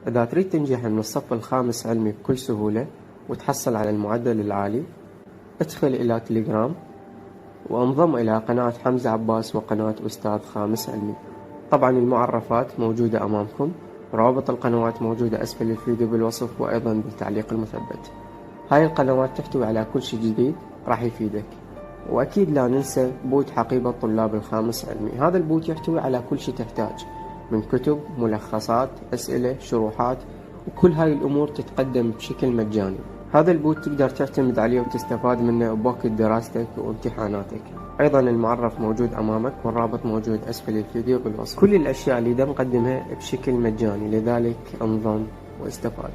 إذا تريد تنجح من الصف الخامس علمي بكل سهولة وتحصل على المعدل العالي، ادخل إلى تليجرام وانضم إلى قناة حمزة عباس وقناة أستاذ خامس علمي. طبعا المعرفات موجودة أمامكم، روابط القنوات موجودة أسفل الفيديو بالوصف وأيضا بالتعليق المثبت. هاي القنوات تحتوي على كل شيء جديد راح يفيدك. وأكيد لا ننسى بوت حقيبة طلاب الخامس علمي. هذا البوت يحتوي على كل شيء تحتاج من كتب، ملخصات، أسئلة، شروحات، وكل هاي الأمور تتقدم بشكل مجاني. هذا البوت تقدر تعتمد عليه وتستفاد منه بوقت دراستك وامتحاناتك. أيضا المعرف موجود أمامك والرابط موجود أسفل الفيديو بالوصف. كل الأشياء اللي نقدمها بشكل مجاني، لذلك انضم واستفاد.